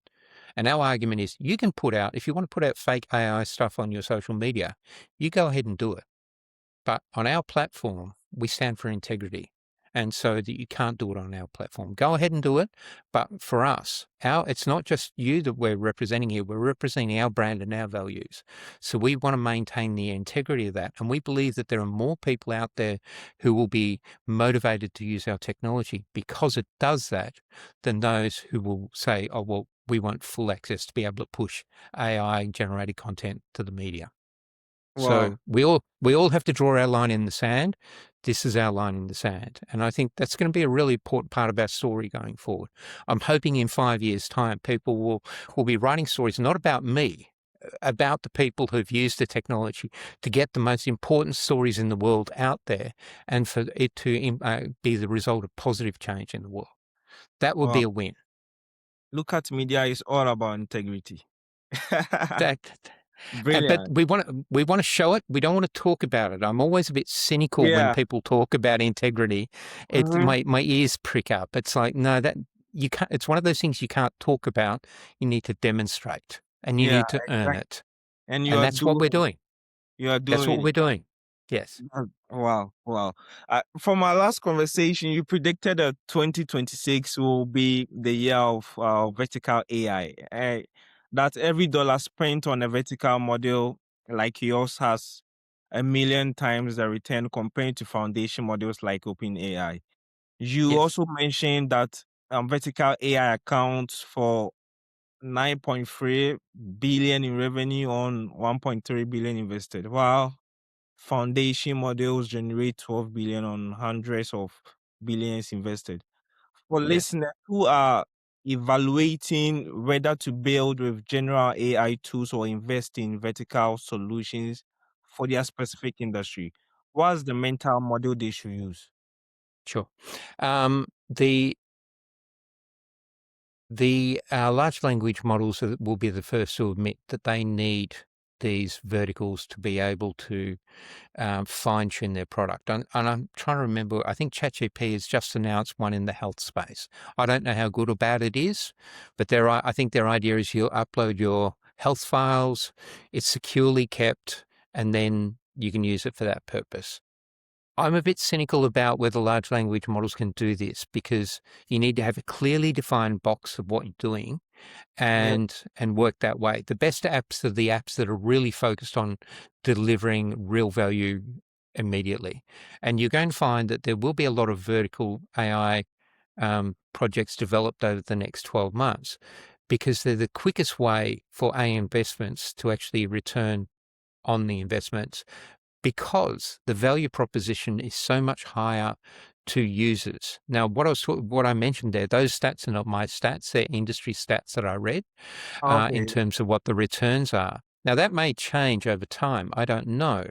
And our argument is, you can put out, if you want to put out fake AI stuff on your social media, you go ahead and do it. But on our platform, we stand for integrity. And so that you can't do it on our platform. Go ahead and do it. But for us, it's not just you that we're representing here. We're representing our brand and our values. So we want to maintain the integrity of that. And we believe that there are more people out there who will be motivated to use our technology because it does that than those who will say, oh, well, we want full access to be able to push AI generated content to the media. Wow. So we all have to draw our line in the sand. This is our line in the sand. And I think that's going to be a really important part of our story going forward. I'm hoping in 5 years' time, people will be writing stories not about me, about the people who've used the technology to get the most important stories in the world out there, and for it to be the result of positive change in the world. That would Wow. be a win. Lookat Media is all about integrity. That, but Brilliant. we want to show it. We don't want to talk about it. I'm always a bit cynical when Yeah. people talk about integrity. Mhm. My ears prick up. It's like, no, that you can't. It's one of those things you can't talk about. You need to demonstrate, and you Yeah, need to earn exactly. it. And And that's what we're doing. you are That's what doing we're it. doing. Yes. Wow, wow. From our last conversation, you predicted that 2026 will be the year of vertical AI. That every dollar spent on a vertical model like yours has a million times the return compared to foundation models like OpenAI. You Yes. also mentioned that vertical AI accounts for 9.3 billion in revenue on 1.3 billion invested. Wow. Foundation models generate 12 billion on hundreds of billions invested. For Yes. listeners who are evaluating whether to build with general AI tools or invest in vertical solutions for their specific industry, what's the mental model they should use? Sure. The large language models will be the first to admit that they need these verticals to be able to fine tune their product. And I'm trying to remember, I think ChatGPT has just announced one in the health space. I don't know how good or bad it is, but I think their idea is you'll upload your health files, it's securely kept, and then you can use it for that purpose. I'm a bit cynical about whether large language models can do this because you need to have a clearly defined box of what you're doing Yeah. and work that way. The best apps are the apps that are really focused on delivering real value immediately. And you're going to find that there will be a lot of vertical AI projects developed over the next 12 months because they're the quickest way for AI investments to actually return on the investments because the value proposition is so much higher to users. Now, what I mentioned there, those stats are not my stats; they're industry stats that I read in Okay. terms of what the returns are. Now, that may change over time. I don't know,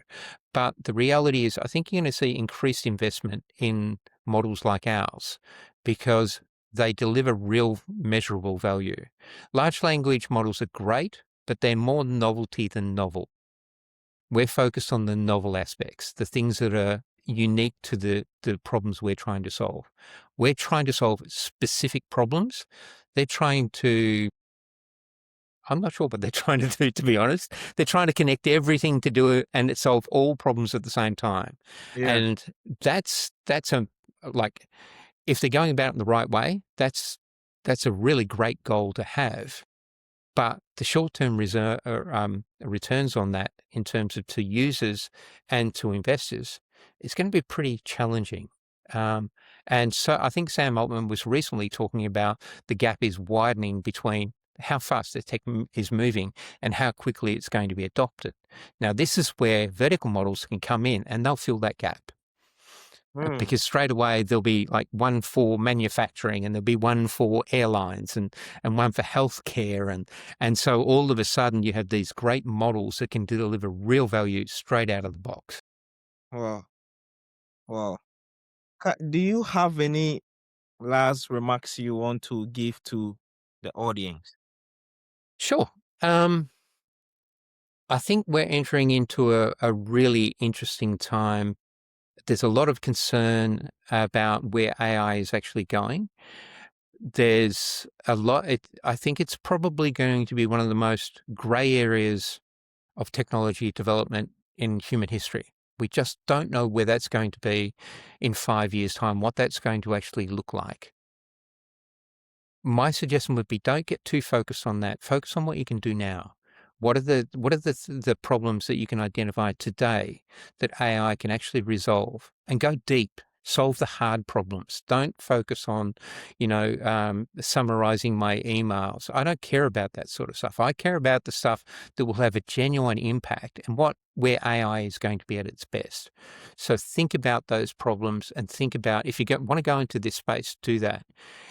but the reality is, I think you're going to see increased investment in models like ours because they deliver real measurable value. Large language models are great, but they're more novelty than novel. We're focused on the novel aspects, the things that are unique to the problems we're trying to solve. We're trying to solve specific problems. They're trying to, I'm not sure what they're trying to do, to be honest. They're trying to connect everything to do it and solve all problems at the same time. Yeah. And that's a, like, if they're going about it in the right way, that's a really great goal to have. But the short-term returns on that in terms of to users and to investors is going to be pretty challenging. And so I think Sam Altman was recently talking about the gap is widening between how fast the tech is moving and how quickly it's going to be adopted. Now, this is where vertical models can come in and they'll fill that gap. Hmm. Because straight away there'll be like one for manufacturing and there'll be one for airlines and one for healthcare and so all of a sudden you have these great models that can deliver real value straight out of the box. Wow. Wow. Do you have any last remarks you want to give to the audience? Sure. I think we're entering into a really interesting time. There's a lot of concern about where AI is actually going. There's a lot. I think it's probably going to be one of the most gray areas of technology development in human history. We just don't know where that's going to be in 5 years' time, what that's going to actually look like. My suggestion would be don't get too focused on that. Focus on what you can do now. What are the problems that you can identify today that AI can actually resolve and go deep? Solve the hard problems. Don't focus on, summarizing my emails. I don't care about that sort of stuff. I care about the stuff that will have a genuine impact and where AI is going to be at its best. So think about those problems and think about if you want to go into this space, do that.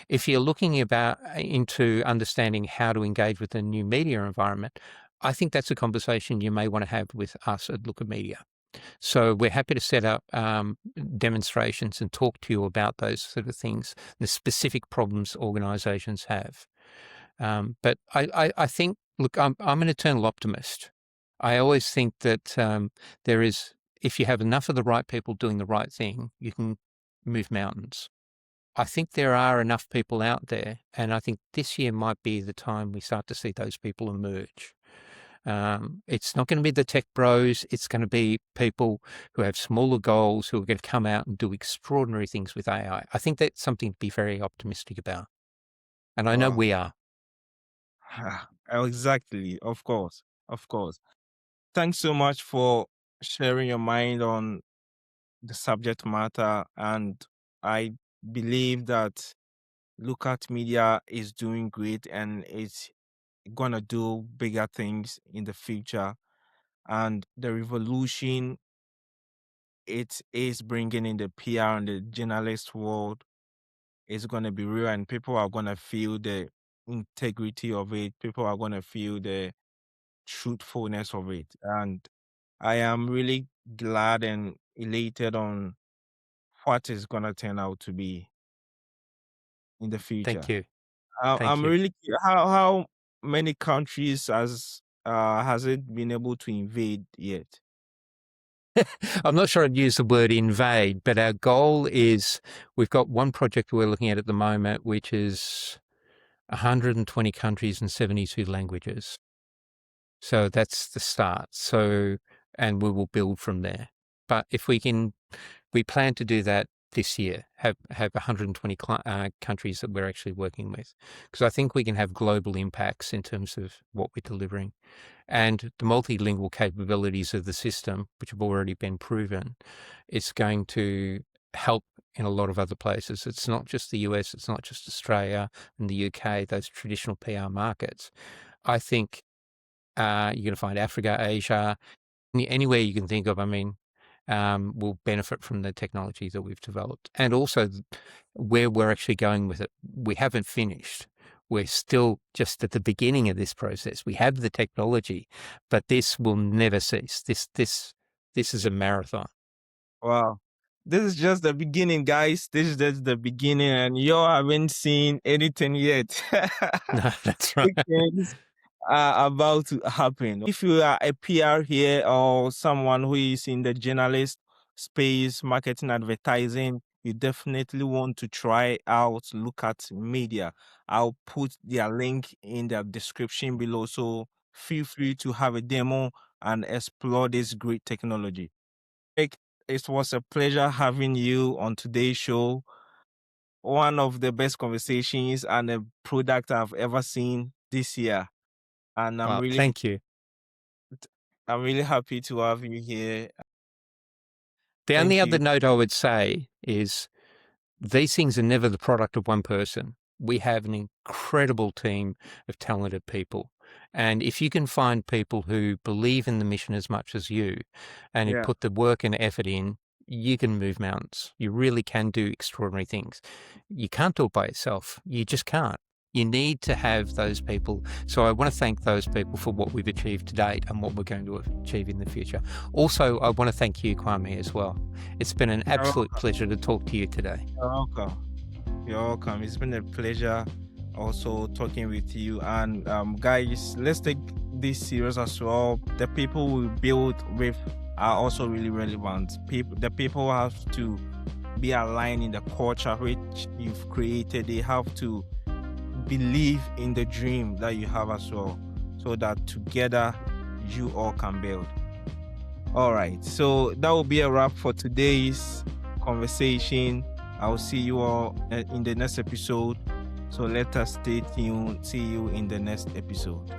If you're looking into understanding how to engage with a new media environment, I think that's a conversation you may want to have with us at Lookat Media. So we're happy to set up demonstrations and talk to you about those sort of things, the specific problems organisations have. But I think, look, I'm an eternal optimist. I always think that there is, if you have enough of the right people doing the right thing, you can move mountains. I think there are enough people out there, and I think this year might be the time we start to see those people emerge. It's not going to be the tech bros. It's going to be people who have smaller goals who are going to come out and do extraordinary things with AI. I think that's something to be very optimistic about. And I know Wow. we are. Exactly. Of course. Of course. Thanks so much for sharing your mind on the subject matter. And I believe that Lookat Media is doing great and it's gonna do bigger things in the future. And the revolution it is bringing in the PR and the journalist world is gonna be real, and people are gonna feel the integrity of it. People are gonna feel the truthfulness of it. And I am really glad and elated on what is gonna turn out to be in the Thank future. you. Thank I'm you. really how many countries has it been able to invade yet? I'm not sure I'd use the word invade, but our goal is we've got one project we're looking at the moment, which is 120 countries and 72 languages. So that's the start. So, and we will build from there. But if we can We plan to do that this year, have 120 countries that we're actually working with, because I think we can have global impacts in terms of what we're delivering. And the multilingual capabilities of the system, which have already been proven, it's going to help in a lot of other places. It's not just the US, it's not just Australia and the UK, those traditional PR markets. I think you're going to find Africa, Asia, anywhere you can think of, will benefit from the technology that we've developed. And also where we're actually going with it. We haven't finished. We're still just at the beginning of this process. We have the technology, but this will never cease. This is a marathon. Wow. This is just the beginning, guys. This is just the beginning, and you haven't seen anything yet. No, that's right. Big things are about to happen. If you are a PR here or someone who is in the journalist space, marketing, advertising, you definitely want to try out Lookat Media. I'll put their link in the description below. So feel free to have a demo and explore this great technology. It was a pleasure having you on today's show. One of the best conversations and a product I've ever seen this year. And Well, thank you. I'm really happy to have you here. The Thank only you. other note I would say is these things are never the product of one person. We have an incredible team of talented people. And if you can find people who believe in the mission as much as you and who Yeah. put the work and effort in, you can move mountains. You really can do extraordinary things. You can't do it by yourself. You just can't. You need to have those people. So I want to thank those people for what we've achieved to date and what we're going to achieve in the future. Also, I want to thank you, Kwame, as well. It's been an absolute pleasure to talk to you today. You're welcome. You're welcome. It's been a pleasure also talking with you. And guys, let's take this serious as well. The people we build with are also really relevant. The people have to be aligned in the culture which you've created. They have to believe in the dream that you have as well, so that together you all can build. All right, so that will be a wrap for today's conversation. I'll see you all in the next episode, so let us stay tuned. See you in the next episode.